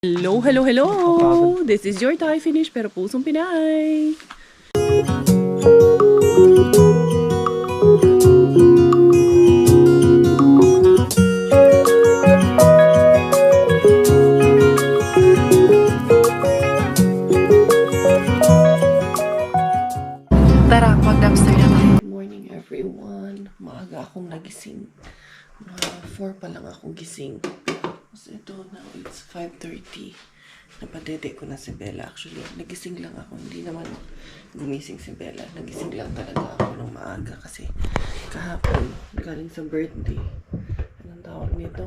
Hello, hello, hello! This is your Thai finish pero pusong Pinay. Tara, mag-dumpster na tayo. Good morning everyone. Maaga akong nagising. 4 pa lang akong gising. So ito now, it's 5:30. Napadede ko na si Bella. Actually, nagising lang ako. Hindi naman gumising si Bella. Nagising lang talaga ako ng maaga kasi kahapon, galing sa birthday. Anong tawag nito?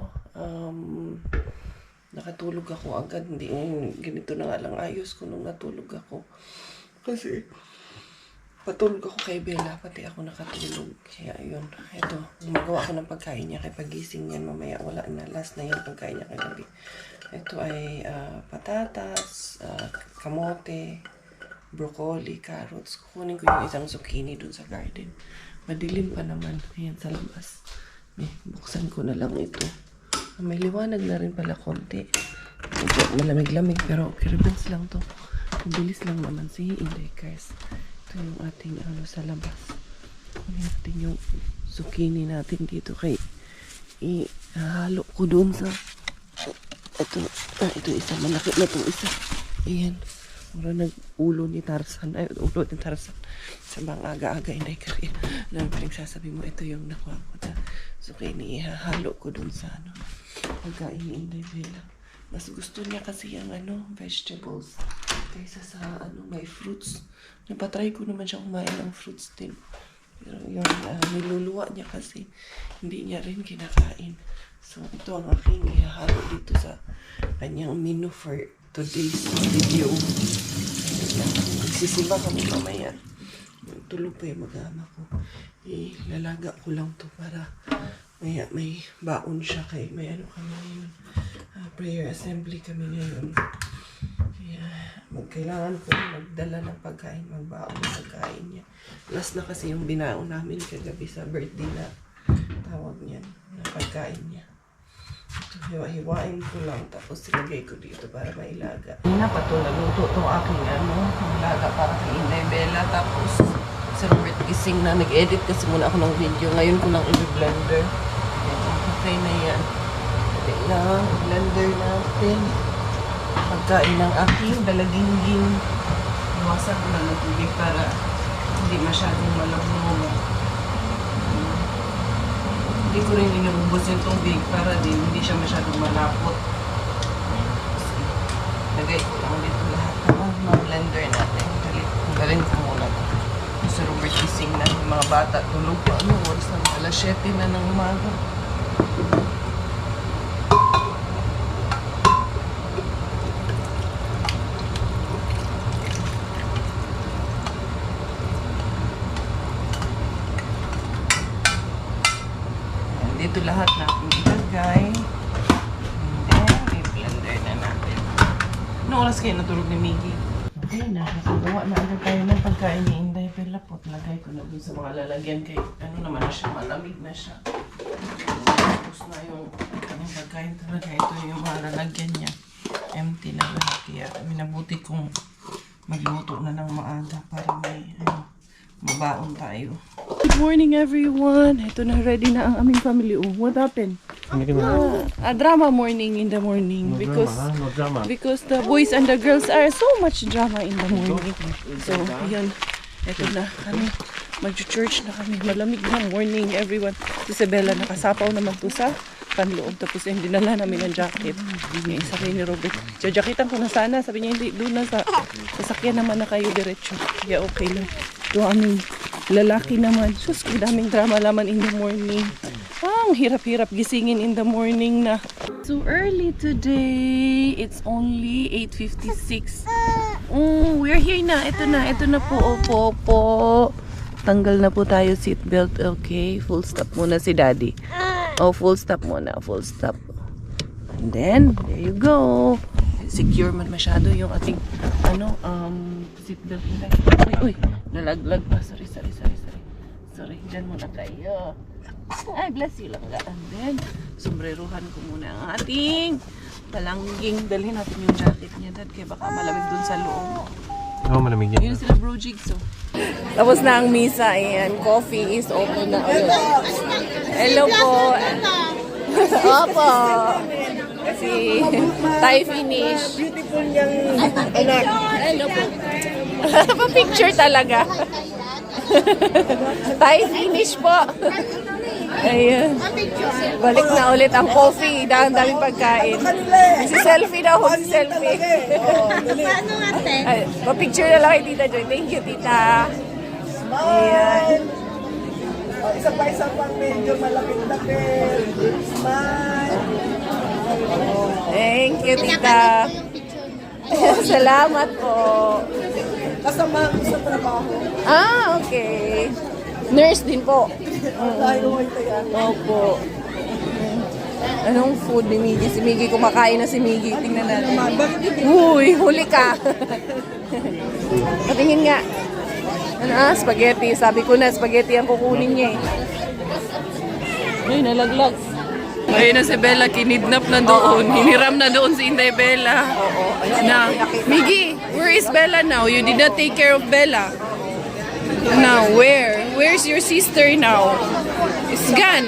Nakatulog ako agad. Hindi, ganito na nga lang ayos ko nung natulog ako. Kasi patulog ako kay Bella, pati ako nakatulog. Kaya yun, ito, gumagawa ako ng pagkain niya. Kaya pagising yan, mamaya wala na. Last na yung pagkain niya kagabi. Ito ay patatas, kamote, broccoli, carrots. Kukunin ko yung isang zucchini dun sa garden. Madilim pa naman. Ayan sa labas. Buksan ko na lang ito. May liwanag na rin pala konti. Malamig-lamig pero kiribans lang to. Mabilis lang naman si Inday guys. Ito yung ating sa labas. Kunin natin yung zucchini natin dito kay ihalo ko doon sa ito isa, malaki na itong isa. Ayan, mura nag-ulo ni Tarzan, ulo ni Tarzan sa mga aga-aga. Inday kari na paling sasabi mo, ito yung nakuha ko na zucchini, ihalo ko doon sa pagkain ni Inday Bella. Mas gusto niya kasi yung vegetables kaysa sa may fruits. Napatry ko naman siya kumain ng fruits din. Pero yung niluluwa niya kasi hindi niya rin kinakain. So ito ang aking ihahalo dito sa kanyang menu for today's video. Magsisimba kami mamaya. Tulog pa yung mag-ama ko. Lalaga ko lang to para may baon siya kay may kami ngayon. Prayer assembly kami ngayon. Kaya kailangan ko magdala ng pagkain, magbaon ng pagkain niya. Last na kasi yung binaon namin kagabi sa birthday na tawag niyan, na pagkain niya. Ito, hiwain ko lang tapos silagay ko dito para mailaga. Napato, nagluto itong aking ilaga para kay Inday Bella. Tapos sa Robert gising na, nag-edit kasi muna ako ng video. Ngayon ko lang i-blender. Okay na yan. Pwede lang, blender natin. Pagkain ng aking dalagingging. Iwasan ko na ng tubig para hindi masyadong malabog. Hindi ko rin inubos yung tubig para din hindi siya masyadong malapot. Lagay ko lang dito lahat ng blender natin. Galing ko muna. Sa Robert gising na yung mga bata. Tulog pa. Oras na alas 7 na ng umaga. Dito lahat na aking ilagay. And then, i-blender na natin. Anong oras kayo natulog ni Miggy? Okay na, nakagawa na agad tayo ng pagkain ni Inday Bella po. Lagay ko na dun sa mga lalagyan kay naman na siya, malamig na siya. Tapos na yung pagkain talaga. Ito yung mga lalagyan niya. Empty na lang. Kaya minabuti kong magluto na ng maaga para may mabaon tayo. Good morning everyone! Ito na, ready na ang aming family. Oh, what happened? A drama morning in the morning. No drama. Because the boys and the girls are so much drama in the morning. So, yun. Ito na kami. Mag-church na kami. Malamig na morning everyone. Si Isabella nakasapaw naman to sa panloob. Tapos hindi dinala namin ang jacket. Sabi ni Robert, jajakitan ko na sana. Sabi niya, hindi, doon na sa sasakyan naman na kayo diretso. Kaya okay lang. Ito aming lalaki naman. Sus, daming drama laman in the morning. Ang hirap-hirap gisingin in the morning na. So early today. It's only 8:56. We're here na. Ito na po. Opo. Tanggal na po tayo seatbelt. Okay, full stop muna si Daddy. Oh, full stop muna. Full stop. And then, there you go. Secure man masyado yung ating seatbelt nila. Uy, nalaglag pa. Sorry. Sorry, dyan muna tayo. Ay, bless you lang. And then, sombreruhan ko muna ang ating Palangging. Dalhin natin yung jacket niya, Dad. Kaya baka malamig dun sa loob. Oo, malamig yan. Yun sila bro jigs, oh. Tapos na ang misa, ayan. Coffee is open na ulit. Hello po. Opo. Si Thai finish. Beautiful niyang anak. Hello po. Pa-picture talaga. Thai finish po. Ayun. Balik na ulit ang coffee. Daming pagkain. Si selfie daw. Si selfie. Ay, pa-picture na lang kay Tita Joy. Thank you, Tita. Ayan. Isa pa medyo malapit-lapit. Smile. Thank you, Tita. Salamat po. Kasama ko sa trabaho. Ah, okay. Nurse din po. Tayo ay tayan. Opo. Anong food ni Miggy? Si Miggy, kumakain na si Miggy. Tingnan natin. Uy, huli ka. Patingin nga. Ano spaghetti. Sabi ko na, spaghetti ang kukunin niya eh. Ay, nalaglag. Ayun na si Bella, kinidnap na doon. Hiniram na doon si Inday Bella. Na, Miggy, where is Bella now? You did not take care of Bella. Now, where? Where's your sister now? It's gone.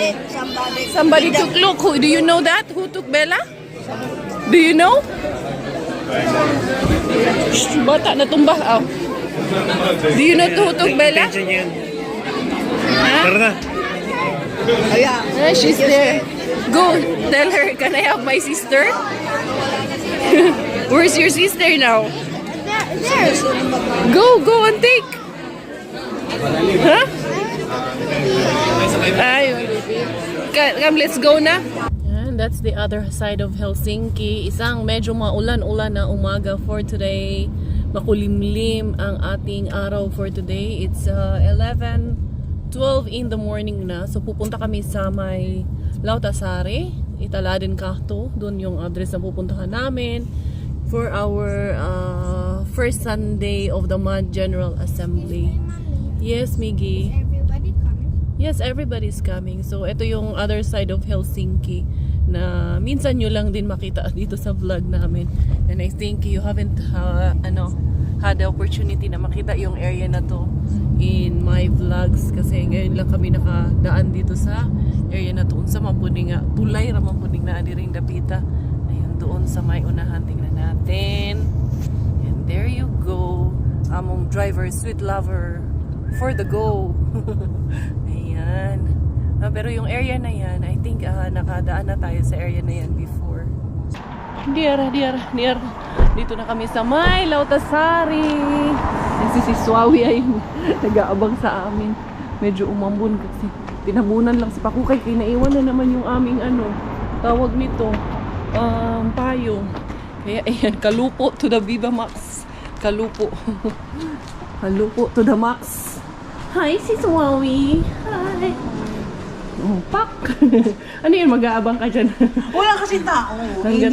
Somebody took, look, who, do you know that? Who took Bella? Do you know? Shh, bata, natumba. Oh. Do you know who took Bella? Tara na. Ah, she's there. Go, tell her, can I have my sister? Where's your sister now? Go and take. Huh? Ayun. Come, let's go na. And that's the other side of Helsinki. Isang medyo maulan-ulan na umaga for today. Makulimlim ang ating araw for today. It's 11:12 in the morning na. So pupunta kami sa may Lautasari, Italaden Kahto. Doon yung address na pupuntahan namin for our first Sunday of the month General Assembly. Yes, Miggy. Everybody coming? Yes, everybody's coming. So, ito yung other side of Helsinki na minsan nyo lang din makita dito sa vlog namin. And I think you haven't had the opportunity na makita yung area na to in my vlogs kasi ngayon lang kami nakadaan dito sa area na to. Sa Mampuning nga, tulay ra Mampuning na adiring dapita. Ayun, doon sa may unahan, tingnan natin. And there you go. Among driver, sweet lover. For the go. Ayan. Pero yung area na yan, I think nakadaan na tayo sa area na yan before. Diara. Dito na kami sa may Lautasari. Si Swawi ay nag-aabang sa amin. Medyo umambun kasi tinabunan lang si Pakukay. Kinaiwan na naman yung aming tawag nito, payong. Kaya ayan, kalupo to the Viva Max. Kalupo. Kalupo to the max. Hi, si Swawi. Hi. Oh, pak. Ano yun, mag-aabang ka dyan? Wala kasi tao. Hanggat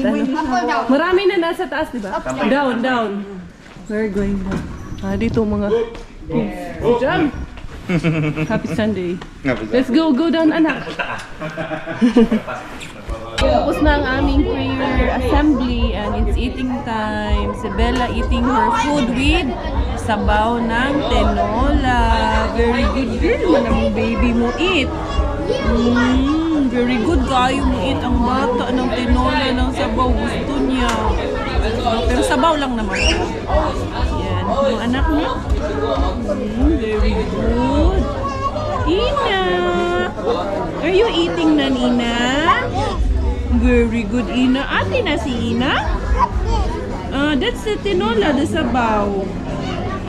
marami na nasa taas, di ba? Down. We're going down. Dito mga... Jump! Happy Sunday. Let's go down, anak. Tapos na ang aming prayer assembly and it's eating time. Si Bella eating her food with sabaw ng tinola. Very good girl man ang baby mo eat. Very good kayo mo eat ang bata ng tinola ng sabaw. Gusto niya. Pero sabaw lang naman. Yan. Yung anak niya. Very good. Ina! Are you eating na, Nina? Very good, Ina. Ate na si Ina? That's the tinola, the sabaw.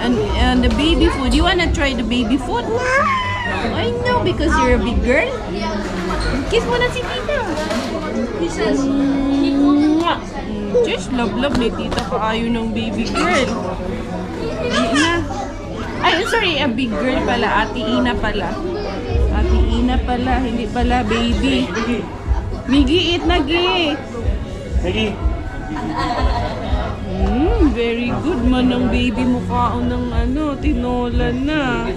And the baby food. You wanna try the baby food? I know, because you're a big girl. Kiss mo na si Tita. Kisses. Just love ni Tita kaayo ng baby girl. Ina. Ay, sorry, a big girl pala. Ate Ina pala. Ate Ina pala, hindi pala baby. Miggy, eat na, gi. Miggy. Very good man ng baby mo kaon ng tinola na.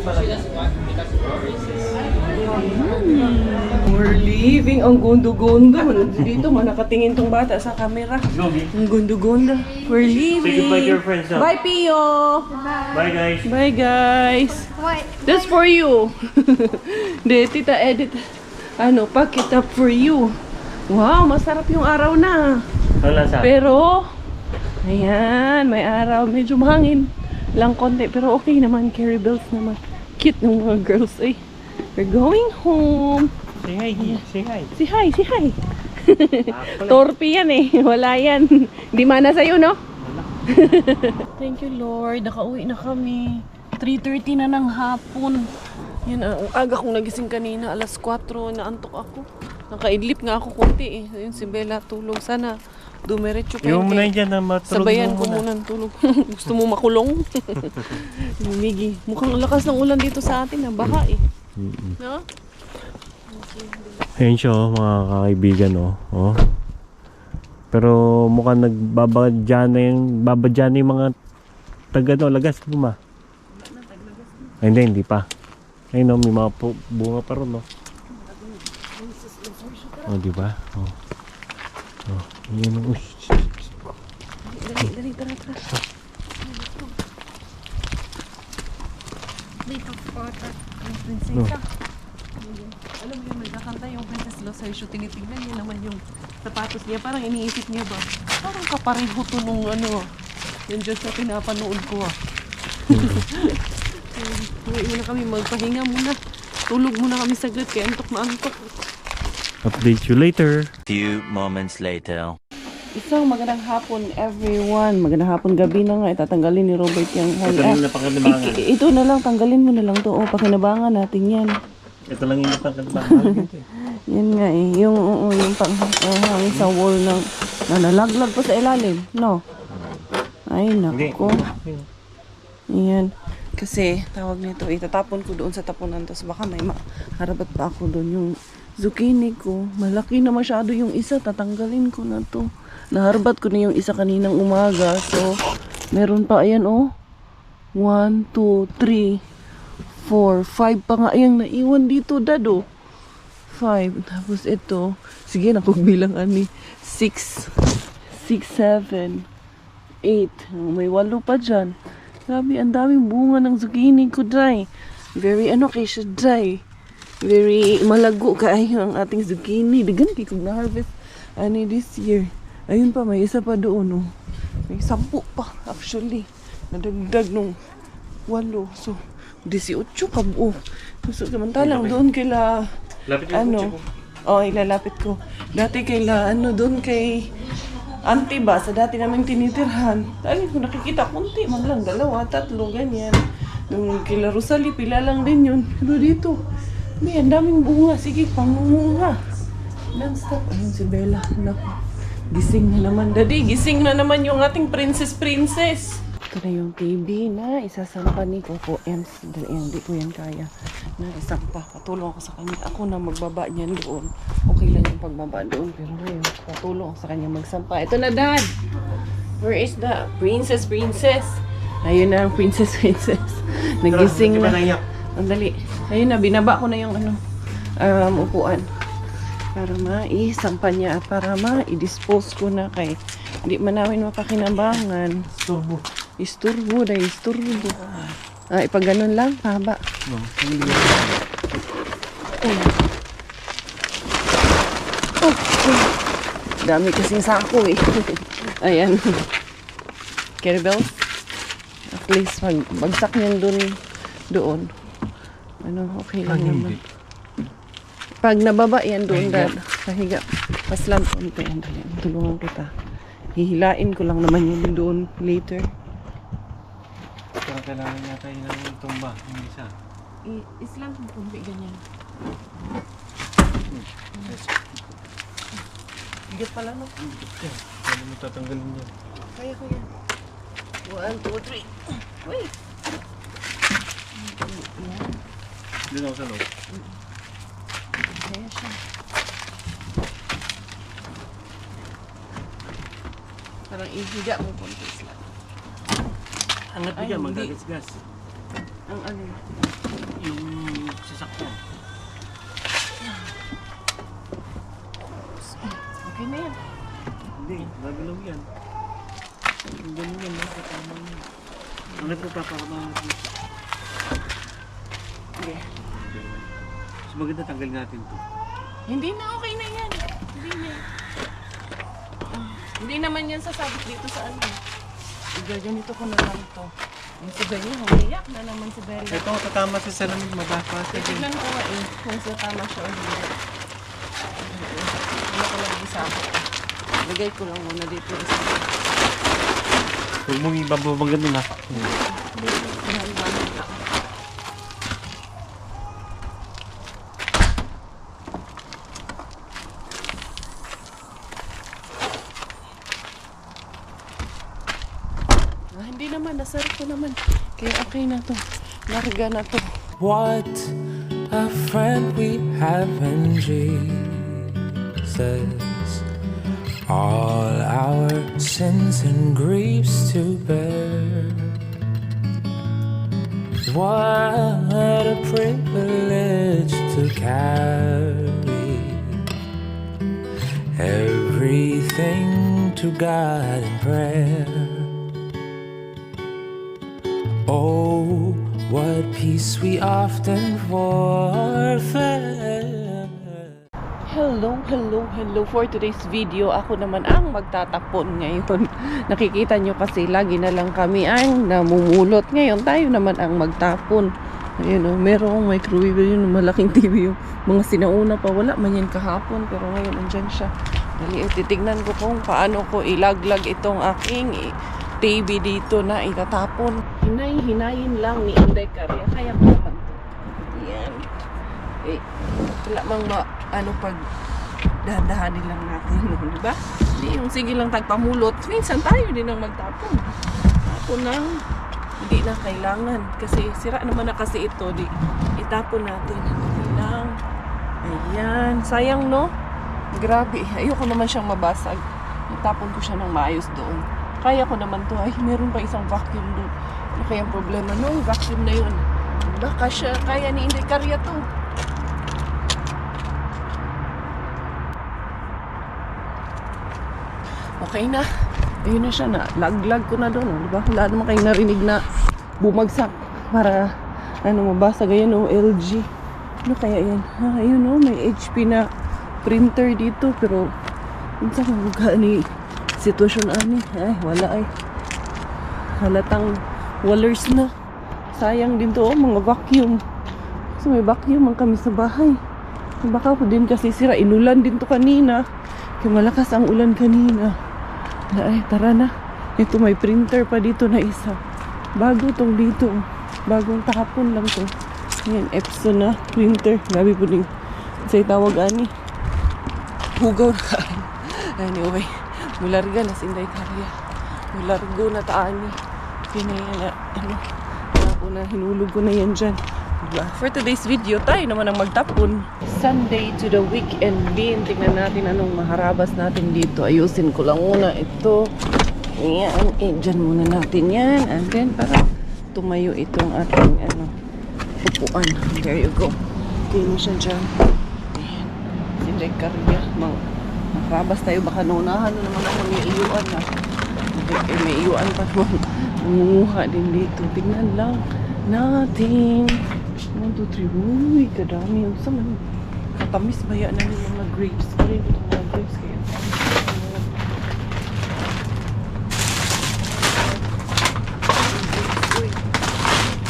We're leaving. Ang gondo-gondo. Dito, nakatingin tong bata sa camera. Ang gondo-gondo. We're leaving. Say goodbye to your friends now. Bye, Pio. Bye, guys. Bye, guys. What? That's for you. De, tita, edit. Pack it up for you. Wow, masarap yung araw na. Ang lasa. Pero, ayan, may araw. Medyo mahangin lang konti. Pero okay naman, Carrie Bells naman. Cute ng mga girls eh. We're going home. Say hi, Gi. Say hi. Si hi, si hi. Torpe yan eh. Wala yan. Hindi mana sa'yo, no? Thank you, Lord. Nakauwi na kami. 3:30 na ng hapon. Yan, ang aga kong nagising kanina. Alas 4, naantok ako. Nakaidlip nga ako konti eh. Ayun, si Bella tulog. Sana dumiretso pa Iwan mo na kay- dyan na matulog Sabayan mo ko muna. muna ng tulog. Gusto mo makulong? Migi, mukhang lakas ng ulan dito sa atin. Baha eh. No? Ayun siya, oh, mga kakaibigan, oh. Oh. Pero mukhang nagbabadya na yung mga taga, no, lagas mo ma. Ay, hindi pa. Ayun, no, may mga bunga pa ron, no. Oh, di ba? Oh. Oh, yun, oh. Dali, tara. Dito po. Prinsesa. Alam mo yung nagkakanta yung Princess Losario, tinitignan niya naman yung sapatos niya. Parang iniisip niya ba? Parang kapareho to nung yung Diyos na pinapanood ko ah. Uwi muna kami, magpahinga muna. Tulog muna kami saglit kaya antok na antok. Update you later. Few moments later. Isang magandang hapon everyone. Magandang hapon, gabi na nga. Itatanggalin ni Robert yung Ito lang yung napakalimangan. ito na lang, tanggalin mo na lang to. O, pakinabangan natin yan. Ito lang yung napakalimangan. Yan nga eh. Yung panghangin sa wall ng nalaglag pa sa ilalim. No? Ay, nako. Yan. Kasi, tawag nito, itatapon ko doon sa tapunan. Tapos baka may maharabat pa ako doon. Yung zucchini ko, malaki na masyado yung isa. Tatanggalin ko na to. Naharbat ko na yung isa kaninang umaga. So, meron pa, ayan oh. 1, 2, 3, 4, 5 pa nga. Ayan, naiwan dito, dado. 5. Tapos ito. Sige, nakugbilang ani. 6, 7, 8. May 8 pa dyan. Grabe, ang daming bunga ng zucchini ko, dry. Very, kasi dry. Very malago kaayo ang ating zucchini. Dagan kay kung na-harvest this year. Ayun pa, may isa pa doon, oh. May 10 pa, actually. Nadagdag nung 8. So, 18 ka buo. So, samantalang doon kaila, Lapit yung kutsi ko. ilalapit ko. Dati kaila, doon kay auntie ba, sa dati naming tinitirhan. Dali ko nakikita, kunti man lang, 2, 3, ganyan. Nung kila Rosalie, pila lang din yun. Pero dito, may ang daming bunga. Sige, pangunga. Non-stop. Ayun si Bella. Naku. Gising na naman. Daddy, gising na naman yung ating princess. Ito na yung TV na isasampa ni Coco Ems. Dahil hindi ko yan kaya na isampa. Patulong ako sa kanya. Ako na magbaba niyan doon. Okay lang yung pagbaba doon. Pero ngayon, patulong ako sa kanya magsampa. Ito na, Dad! Where is the princess? Ayun na ang princess. Nagising na. Andali. Ayun na, binaba ko na yung upuan. Para ma-isampa niya at para ma-dispose ko na kay hindi man namin mapakinabangan. Isturbo. Ipag ganun lang, haba. Dami kasing sako eh. Ayan. Caribel. At least bagsak niyan doon. Okay lang naman. Pag nababa yan doon, Dad, pahiga. Paslam konti. Andali, tulungan kita. Hihilain ko lang naman yun doon later. Pero kailangan yata yun ang tumba. Yung isa. Islam kung kumbi ganyan. Bigat pala, no? Ano mo tatanggalin yan? Kaya ko yan. 1, 2, 3. Wait! Doon ako sa loob. Kaya siya. Parang ihiga mo konti Islam. Angat mo Ay, dyan, hindi. magagasgas. Ang Yung sasakyan. Okay na yan. Hindi, gagalaw yan. Ang ganun yan, nasa tama yan. Ang nagpapakamahan dito. Okay. Mas maganda tanggal natin to. Hindi na, okay na yan. Hindi na. Hindi naman yan sasabit dito sa ano. Igaganito ko na lang to. Yung si Bella, humiyak na naman si Bella. Ito, tatama sa salamin, mabasa. Tignan ko nga eh, kung sa tama siya o hindi. Ano ko lang isabot. Lagay ko lang muna dito. Huwag mong ibababang ganun ha. Hindi naman, nasarap ko naman. Kaya okay na to. Larga na to. What a friend we have in Jesus. All our sins and griefs to bear. What a privilege to carry everything to God in prayer. Oh, what peace we often forfeit. Hello. For today's video, ako naman ang magtatapon ngayon. Nakikita nyo kasi lagi na lang kami ang namumulot. Ngayon, tayo naman ang magtapon. Ayun o, merong microwave yun, malaking TV yung mga sinauna pa. Wala man yan kahapon, pero ngayon andyan siya. Dali, titignan ko kung paano ko ilaglag itong aking TV dito na itatapon. Hinayin lang ni Inday Karya. Kaya ko naman to. Yan. Eh, wala mang pag dahan-dahanin lang natin, no, di ba? Hindi yung sige lang tagpamulot. Minsan tayo din ang magtapon. Tapon lang. Hindi na kailangan. Kasi sira naman na kasi ito. Di, itapon natin. Hindi lang. Ayan. Sayang, no? Grabe. Ayoko naman siyang mabasag. Itapon ko siya ng maayos doon. Kaya ko naman to. Ay, meron pa isang vacuum doon. Ano kayang problema? No, vacuum na yun. Diba? Kaya ni Inday Karya to. Okay na. Ayun na siya na. Laglag ko na doon. Diba? Wala naman kayong narinig na bumagsak. Para, mabasag. Ayan o, LG. Ano kaya yan? Ayun o, may HP na printer dito. Pero, minsan ni sitwasyon ani. Ay, wala ay. Halatang walers na. Sayang din to, mga vacuum. So may vacuum man kami sa bahay. Baka po din kasi sira. Inulan din to kanina. Kaya malakas ang ulan kanina. Ay, tara na. Ito may printer pa dito na isa. Bago tong dito. Bagong tahapon lang to. Ayan, Epson na printer. Grabe po din. Say tawag ani. Hugaw na ka. Anyway. Mularga na si Inday Karya. Mulargo na taani. Pinaya na, ako na, hinulog ko na yan dyan. Diba? For today's video, tayo naman ang magtapon. Sunday to the weekend bin. Tingnan natin anong maharabas natin dito. Ayusin ko lang muna ito. Ayan. Dyan muna natin yan. And then, para tumayo itong ating, upuan. There you go. Tingnan mo siya dyan. Ayan. Si Inday Karya. Makarabas tayo, baka naunahan na naman ako may iyuan na. May iyuan pa naman. Nangunguha din dito. Tingnan lang natin. 1, 2, 3. Uy, kadami. Sa man. Katamis baya na ng mga grapes. Kaya ito mga grapes. Kaya uy.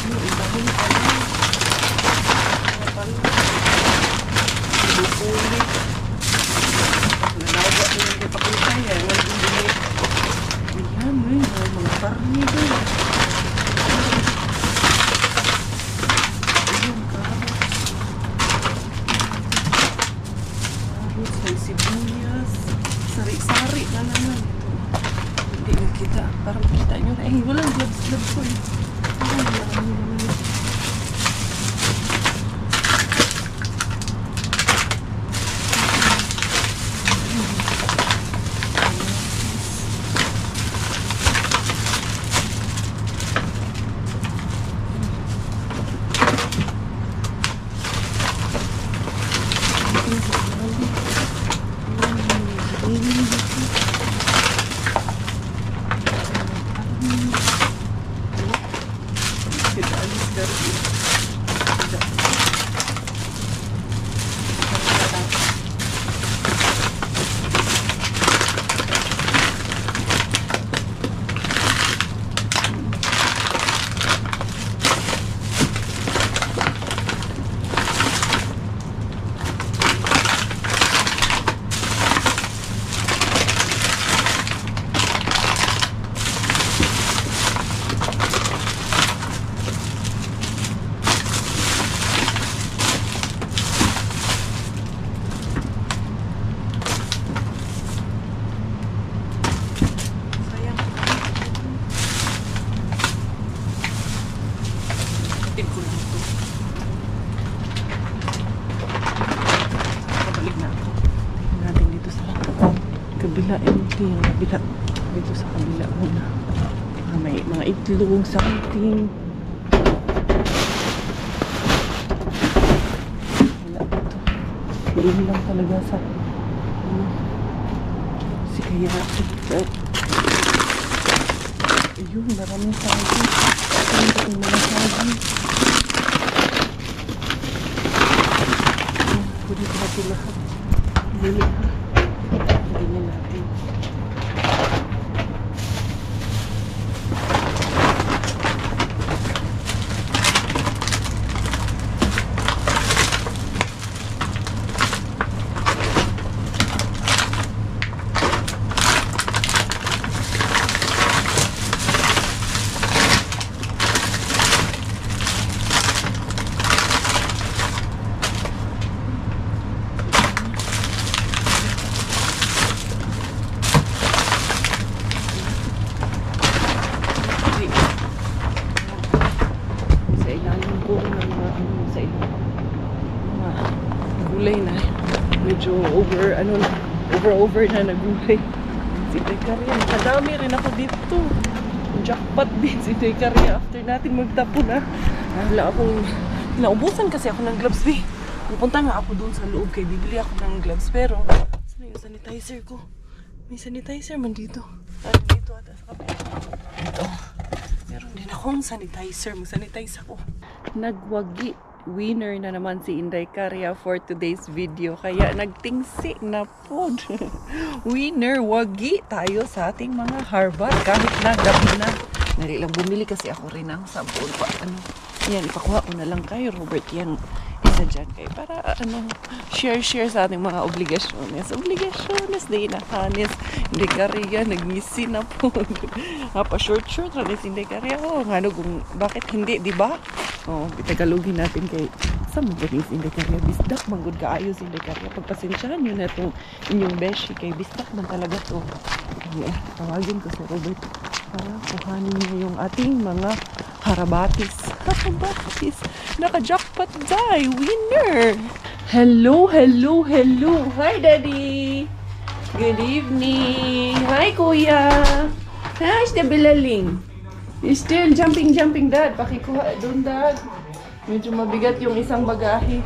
Ano, ibahin pa lang. Mga pala. Ibukulit. Nanawa ko yung kapakutay. Ayan, may mga karni doon. Ayun, carrots, may sibuyas, sari-sari na naman. Hindi nakita, para makita nyo na. Eh, walang gloves ko eh. Ay, wala naman yun. Kita alis ka rin. Kapatid ko dito. Kabalik na ako. Tingnan natin dito sa kabila. Empty yung kabila. Dito sa kabila muna. May mga itlog, something. Wala dito. Doon lang talaga sa si kaya ayun, maraming saging. Ang mga saging. Pwede ko natin lahat. Bili ha. Ganyan natin. Sa ilalim ko ng mga sa mga gulay na medyo over na nagulay. Si Tekaria, nakadami rin ako dito. Jackpot din si Tekaria after natin magtapo na. Wala akong naubusan kasi ako ng gloves eh. Pupunta nga ako doon sa loob kay bibili ako ng gloves pero saan yung sanitizer ko? May sanitizer man dito. Dito ata sa kapit. Ito. Meron din akong sanitizer. Mag-sanitize ako. Nagwagi. Winner na naman si Inday Caria for today's video. Kaya nagtingsi na po. Winner, wagi tayo sa ating mga harbat. Kahit na gabi na. Nali lang bumili kasi ako rin ng sabon. Yan, ipakuha ko na lang kay Robert. Yan, isa dyan kayo. Para share sa ating mga obligasyones. Obligasyones, di inahanis. Inday Caria, nagmisi na po. Pa-short, ranis Inday Caria. Kung bakit hindi, di ba? Itagalogin natin kay sa magalis Inday Caria. Bisdak, manggod kaayos Inday Caria. Pagpasensyahan nyo na itong inyong beshi kay bisdak man talaga to. Tawagin ko si Robert para kuhanin niya yung ating mga harabatis. Harabatis! Naka-jackpot die! Winner! Hello! Hi, Daddy! Good evening! Hi, Kuya! Hi, Bilaling! You're still jumping, Dad. Pakikuha doon, Dad. Medyo mabigat yung isang bagahe.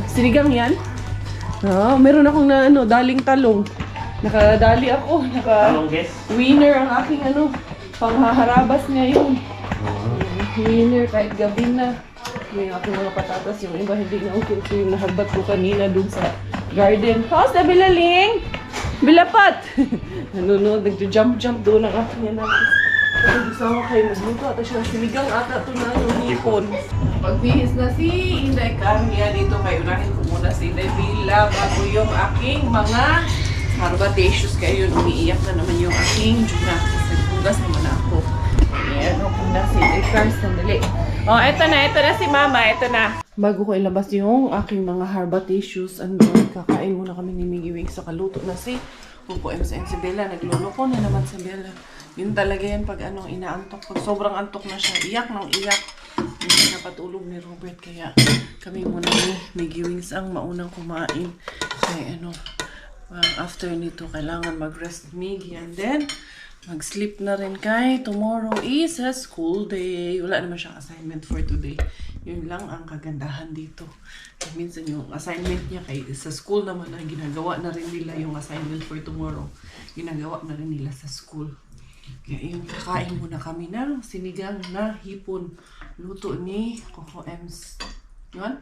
Sinigang yan? Meron akong daling talong. Nakadali ako. Winner ang aking panghaharabas ngayon. Winner kahit gabi na. May aking mga patatas. Yung iba hindi na okay. So yung nahabat ko kanina doon sa garden. How's the Bilaling? Bilapat! Nagjo-jump doon ang aking natin. Gusto ko kayo magluto at siya sinigang ata ito na yung hipon. Pagbihis na si Inday Caria dito kayo. Unahin ko muna si Inday Bila bago yung aking mga harbatesyos kayo. Umiiyak na naman yung aking Juna. Nagbugas naman ako. Ayan, ako na si Inday Caria. Sandali. Eto na si Mama. Eto na. Bago ko ilabas yung aking mga harbatesyos, kakain muna kami ni Miggy Wings. Sa kaluto na si Pupo M. Si Bella. Nagluloko na naman si Bella. Yun talaga yan pag inaantok. Pag sobrang antok na siya, iyak ng iyak. Hindi napatulog ni Robert. Kaya kami muna ni Miggy Wings ang maunang kumain. Kaya after nito, kailangan mag-rest Miggy. And then, mag-sleep na rin kay tomorrow is a school day. Wala naman siyang assignment for today. Yun lang ang kagandahan dito. Minsan yung assignment niya sa school naman na ginagawa na rin nila yung assignment for tomorrow. Ginagawa na rin nila sa school. Kaya yung kakain muna kami ng sinigang na hipon. Luto ni Coco Ems. You want?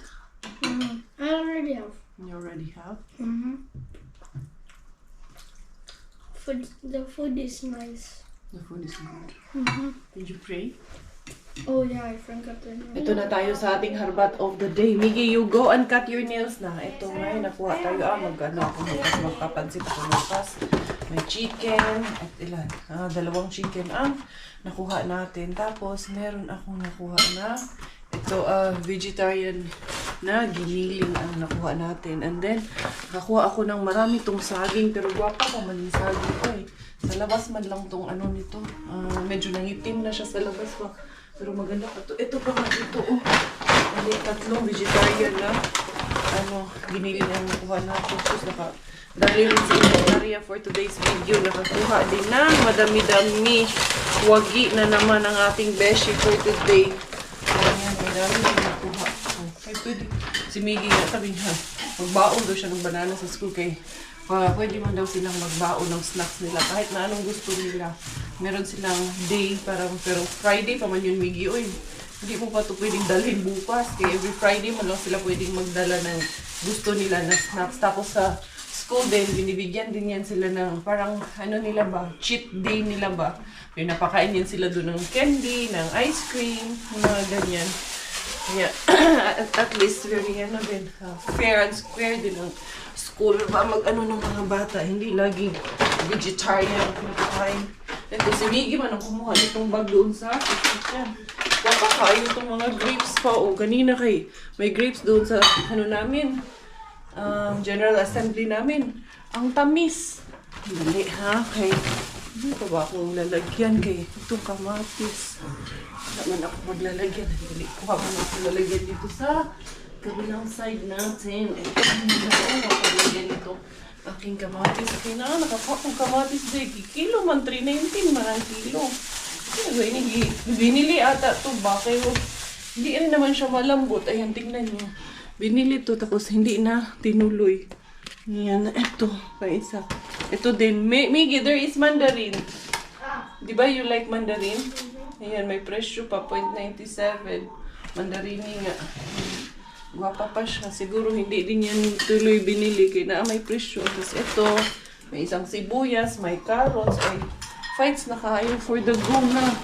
I already have. You already have? The food is nice. The food is good. Did you pray? Oh yeah, I forgot the name. Ito na tayo sa ating harbat of the day. Miggy, you go and cut your nails na. Ito nga, nakuha tayo. Mag-ano ako. Magpapansit ako bukas. May chicken. At ilan? 2 chicken ang nakuha natin. Tapos, meron akong nakuha na ito, vegetarian na giniling ang nakuha natin. And then, nakakuha ako ng marami tong saging. Pero gwapa pa man yung saging ko eh. Sa labas man lang tong ano nito. Medyo nangitim na siya sa labas pa. Pero maganda pa to. Ito pa nga ito, oh. Hindi, 3 vegetarian na giniling ang nakuha natin. Tapos dali rin sa area for today's video. Nakakuha din na madami-dami. Wagi na naman ang ating beshi for today. Ayan, madami na nakuha. Oh, ay, pwede. Si Miggy nga sabi niya, magbaon daw siya ng banana sa school kay pwede man daw silang magbaon ng snacks nila kahit na anong gusto nila. Meron silang day pero Friday pa man yun, Miggy. Uy, hindi mo pa ito pwedeng dalhin bukas. Kaya every Friday man lang sila pwedeng magdala ng gusto nila na snacks. Tapos sa school din, binibigyan din yan sila ng parang nila ba, cheat day nila ba. May napakain yan sila doon ng candy, ng ice cream, mga ganyan. Kaya at least very din, fair and square din ang school ba ng mga bata. Hindi laging vegetarian ang pinakain. Ito si Miggy man ang kumuha nitong bag doon sa kitchen. Kapakain itong mga grapes pa. O kanina kay may grapes doon sa namin. General Assembly namin. Ang tamis. Dali ha. Kay hindi pa ba akong lalagyan kay itong kamatis. Naman ako maglalagyan. Dali ko ha man ako lalagyan dito sa kabilang side natin. Ito ang makalagyan ito. Aking kamatis. Okay na, nakakuha kong kamatis day. Kilo man, 3.19 man ang kilo. Binili ata ito ba? Kaya hindi rin naman siya malambot. Ayan, tingnan nyo. Binili ito tapos hindi na tinuloy. Ayan, ito. Kaisa. Ito din. Miggy, there is mandarin. Di ba you like mandarin? Ayan, may presyo pa. 0.97. Mandarini nga. Guwapa pa siya. Siguro hindi din yan tuloy binili. Kaya na may presyo. Tapos ito, may isang sibuyas, may carrots, ay fights na kayo for the go na.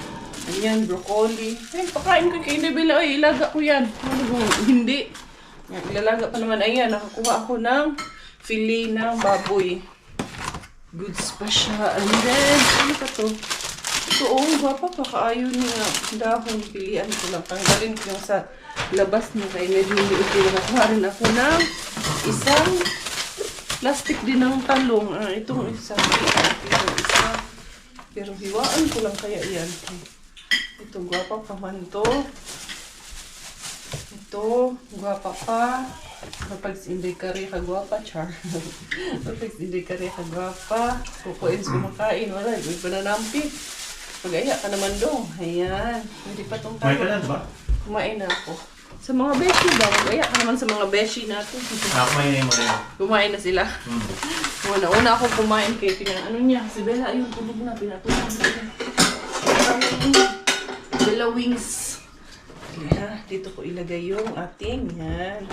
Ayan, broccoli. Ay, pakain ko kay Nebila. Ay, ilaga ko yan. Hindi. Yan, ilalaga pa naman. Ayan, nakakuha ako ng filet ng baboy. Goods pa siya. And then, ano pa to? Ito, guwapa pa kaayo niya. Dahon, pilian ko lang. Tanggalin ko yung sa labas niya kaya medyo liit din. Nakuha rin ako ng isang plastic din ng talong. Itong isa. Pero hiwaan ko lang kaya yan. Ito, guwapa pa man to. Ito, guwapa pa. Kapag hindi ka rin kagwapa, char. Kapag hindi ka rin kagwapa, kukuin sa kumakain. Wala, may pananampit. Pag-aya ka naman doon. Ayan. Hindi pa itong tawag. Kumain ka na, diba? Kumain na ako. Sa mga beshi ba? Mag-aya ka naman sa mga beshi natin. Kumain na mo rin. Kumain na sila. Una ako kumain kay ano niya. Si Bella, ayun, tulog na. Pinatulog na. Bella wings. Okay, ha? Dito ko ilagay yung ating yan.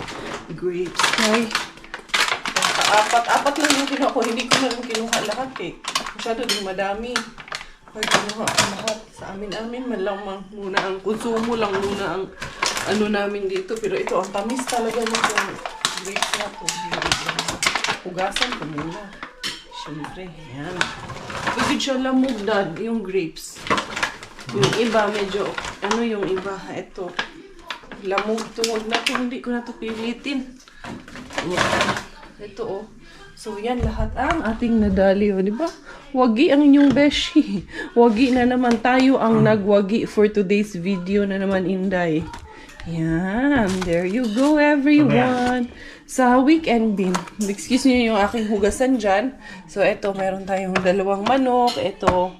Grapes. Okay. Apat lang yung kinuha ko. Hindi ko na yung kinuha lahat eh. Masyado din madami. Ay, kinuha ko lahat. Sa amin man lang muna ang konsumo lang muna ang ano namin dito. Pero ito, ang tamis talaga nitong grapes na to. Hugasan ko muna. Siyempre, yan. Pwede siya lamugdad, yung grapes. Yung iba, medyo, yung iba, ito. Lamog to, huwag na to, hindi ko na to pilitin. Yan. Ito, So, yan lahat ang ating nadali, di ba? Wagi ang inyong beshi. Wagi na naman tayo ang nagwagi for today's video na naman, Inday. Yan. There you go, everyone. Sa weekend bin. Excuse me yung aking hugasan dyan. So, ito, meron tayong 2 manok. Ito,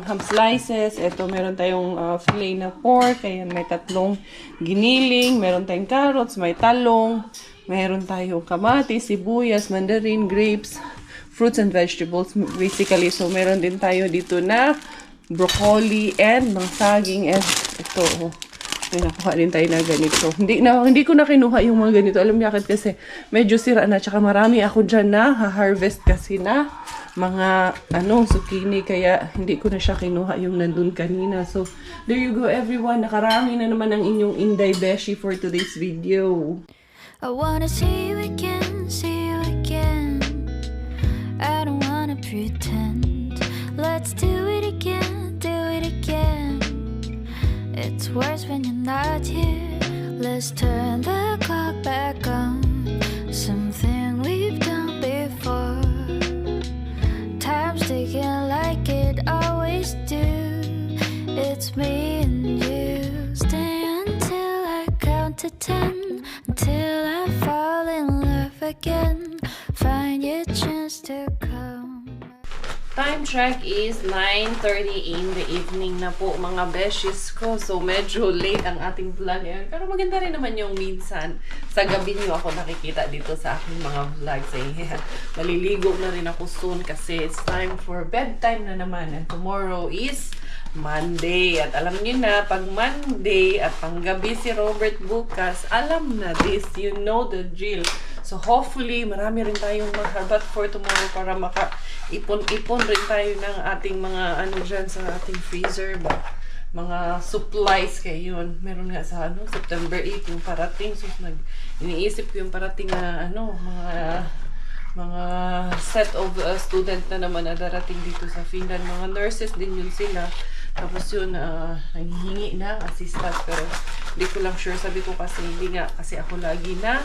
ham slices. Ito, meron tayong filet na pork. Ayan, may 3 giniling. Meron tayong carrots, may talong. Meron tayong kamatis, sibuyas, mandarin, grapes, fruits and vegetables basically. So meron din tayo dito na broccoli and mga saging and ito. May nakuha din tayo na ganito. Hindi ko na kinuha yung mga ganito. Alam niyo bakit? Kasi medyo sira na. Tsaka marami ako dyan na ha-harvest kasi na mga zucchini. Kaya hindi ko na siya kinuha yung nandun kanina. So, there you go everyone. Nakarami na naman ang inyong Inday Beshi for today's video. I wanna see you again, see you again. I don't wanna pretend. Let's do it again, do it again. It's worse when you're not here. Let's turn the clock back on. Something we've done before. Time's ticking like it always do. It's me and you. Stay until I count to 10. Until I fall in love again. Find your chance to come. Time check is 9:30 in the evening na po mga beshies ko. So medyo late ang ating vlog ngayon. Pero maganda rin naman yung minsan sa gabi niyo ako nakikita dito sa aking mga vlogs. Maliligo na rin ako soon kasi it's time for bedtime na naman. And tomorrow is Monday. At alam niyo na, pag Monday at panggabi si Robert bukas, alam na this. You know the drill. So hopefully, marami rin tayong maharbat for tomorrow para maka-ipon-ipon rin tayo ng ating mga dyan sa ating freezer ba? Mga supplies kayo yun. Meron nga sa September 8 yung parating. So iniisip ko yung parating na mga set of student na naman na darating dito sa Finland. Mga nurses din yun sila. Tapos yun, nanghihingi ng assistance. Pero hindi ko lang sure. Sabi ko kasi hindi nga. Kasi ako lagi na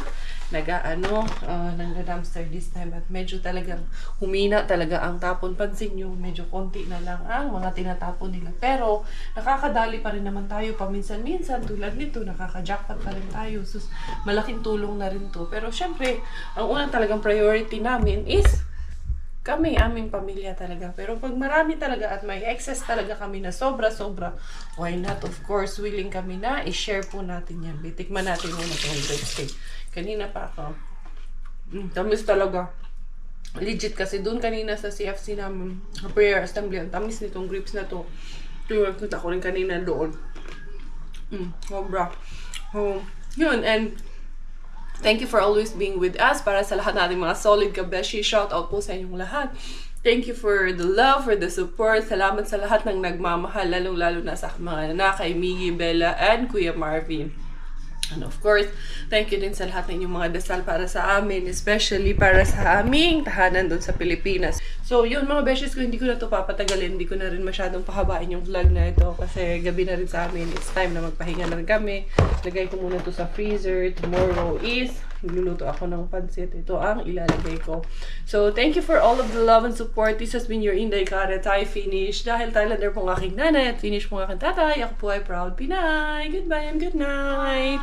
nang-dumpster this time. At medyo talagang humina talaga ang tapon. Pansin nyo, medyo konti na lang ang mga tinatapon nila. Pero nakakadali pa rin naman tayo paminsan-minsan. Tulad nito, nakaka-jackpot pa rin tayo. So, malaking tulong na rin to. Pero syempre, ang unang talagang priority namin is kami, aming pamilya talaga. Pero pag marami talaga at may excess talaga kami na sobra-sobra, why not? Of course, willing kami na i-share po natin yan. Bitikman natin muna itong breadstick. Kanina pa ako. Tamis talaga. Legit kasi doon kanina sa CFC namin, prayer assembly, ang tamis nitong grapes na to. Kita ko rin kanina doon. Sobra. Yun, and thank you for always being with us. Para sa lahat nating mga solid kabeshi, shout out po sa inyong lahat. Thank you for the love, for the support. Salamat sa lahat ng nagmamahal, lalong-lalo na sa mga anak kay Miggy, Bella, and Kuya Marvin. And of course, thank you din sa lahat ng inyong mga dasal para sa amin, especially para sa aming tahanan doon sa Pilipinas. So, yun mga beshes ko, hindi ko na ito papatagalin. Hindi ko na rin masyadong pahabain yung vlog na ito kasi gabi na rin sa amin. It's time na magpahinga na rin kami. Lagay ko muna ito sa freezer. Tomorrow is, magluluto ako ng pansit. Ito ang ilalagay ko. So, thank you for all of the love and support. This has been your Inday Karet. I finish. Dahil Thailander pong aking nanay at finish pong aking tatay. Ako po ay proud Pinay. Goodbye and good night.